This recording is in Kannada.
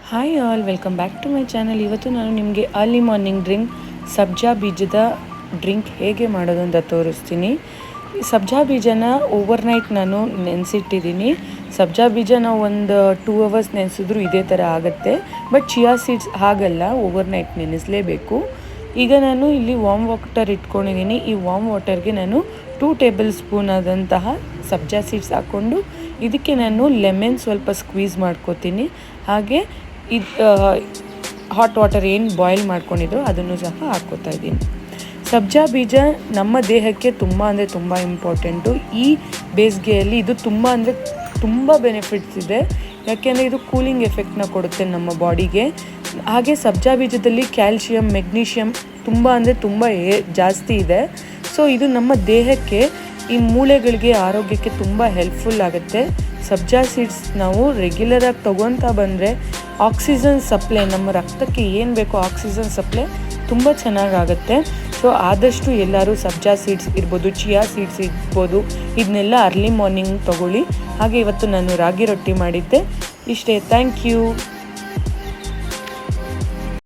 Hi all, welcome back to my channel. ಇವತ್ತು ನಾನು ನಿಮಗೆ ಅರ್ಲಿ ಮಾರ್ನಿಂಗ್ ಡ್ರಿಂಕ್ ಸಬ್ಜಾ ಬೀಜದ ಡ್ರಿಂಕ್ ಹೇಗೆ ಮಾಡೋದು ಅಂತ ತೋರಿಸ್ತೀನಿ. ಸಬ್ಜಾ ಬೀಜನ ಓವರ್ನೈಟ್ ನಾನು ನೆನೆಸಿಟ್ಟಿದ್ದೀನಿ. ಸಬ್ಜಾ ಬೀಜನ ಒಂದು 2 ಅವರ್ಸ್ ನೆನೆಸಿದ್ರು ಇದೇ ಥರ ಆಗುತ್ತೆ. ಬಟ್ ಚಿಯಾ ಸೀಡ್ಸ್ ಹಾಗಲ್ಲ, ಓವರ್ನೈಟ್ ನೆನೆಸಲೇಬೇಕು. ಈಗ ನಾನು ಇಲ್ಲಿ ವಾರ್ಮ್ ವಾಟರ್ ಇಟ್ಕೊಂಡಿದ್ದೀನಿ. ಈ ವಾರ್ಮ್ ವಾಟರ್ಗೆ ನಾನು 2 ಟೇಬಲ್ ಸ್ಪೂನ್ ಆದಂತಹ ಸಬ್ಜಾ ಸೀಡ್ಸ್ ಹಾಕ್ಕೊಂಡು ಇದಕ್ಕೆ ನಾನು ಲೆಮನ್ ಸ್ವಲ್ಪ ಸ್ಕ್ವೀಸ್ ಮಾಡ್ಕೋತೀನಿ. ಹಾಗೆ ಇದು ಹಾಟ್ ವಾಟರ್ ಏನು ಬಾಯ್ಲ್ ಮಾಡ್ಕೊಂಡಿದ್ರು ಅದನ್ನು ಸಹ ಹಾಕ್ಕೋತಾ ಇದ್ದೀನಿ. ಸಬ್ಜಾ ಬೀಜ ನಮ್ಮ ದೇಹಕ್ಕೆ ತುಂಬ ಅಂದರೆ ತುಂಬ ಇಂಪಾರ್ಟೆಂಟು. ಈ ಬೇಸಿಗೆಯಲ್ಲಿ ಇದು ತುಂಬ ಬೆನಿಫಿಟ್ಸ್ ಇದೆ. ಯಾಕೆಂದರೆ ಇದು ಕೂಲಿಂಗ್ ಎಫೆಕ್ಟ್ನ ಕೊಡುತ್ತೆ ನಮ್ಮ ಬಾಡಿಗೆ. ಹಾಗೆ ಸಬ್ಜಾ ಬೀಜದಲ್ಲಿ ಕ್ಯಾಲ್ಶಿಯಂ, ಮೆಗ್ನೀಷಿಯಮ್ ತುಂಬ ಜಾಸ್ತಿ ಇದೆ. ಸೊ ಇದು ನಮ್ಮ ದೇಹಕ್ಕೆ, ಈ ಮೂಳೆಗಳಿಗೆ, ಆರೋಗ್ಯಕ್ಕೆ ತುಂಬ ಹೆಲ್ಪ್ಫುಲ್ ಆಗುತ್ತೆ. ಸಬ್ಜಾ ಸೀಡ್ಸ್ ನಾವು ರೆಗ್ಯುಲರಾಗಿ ತೊಗೊತಾ ಬಂದರೆ ಆಕ್ಸಿಜನ್ ಸಪ್ಲೈ, ನಮ್ಮ ರಕ್ತಕ್ಕೆ ಏನು ಬೇಕೋ ಆಕ್ಸಿಜನ್ ಸಪ್ಲೈ ತುಂಬ ಚೆನ್ನಾಗಾಗುತ್ತೆ. ಸೊ ಆದಷ್ಟು ಎಲ್ಲರೂ ಸಬ್ಜಾ ಸೀಡ್ಸ್ ಇರ್ಬೋದು, ಚಿಯಾ ಸೀಡ್ಸ್ ಇರ್ಬೋದು, ಇದನ್ನೆಲ್ಲ ಅರ್ಲಿ ಮಾರ್ನಿಂಗ್ ತೊಗೊಳ್ಳಿ. ಹಾಗೆ ಇವತ್ತು ನಾನು ರಾಗಿ ರೊಟ್ಟಿ ಮಾಡಿದ್ದೆ. ಇಷ್ಟೇ. Thank you.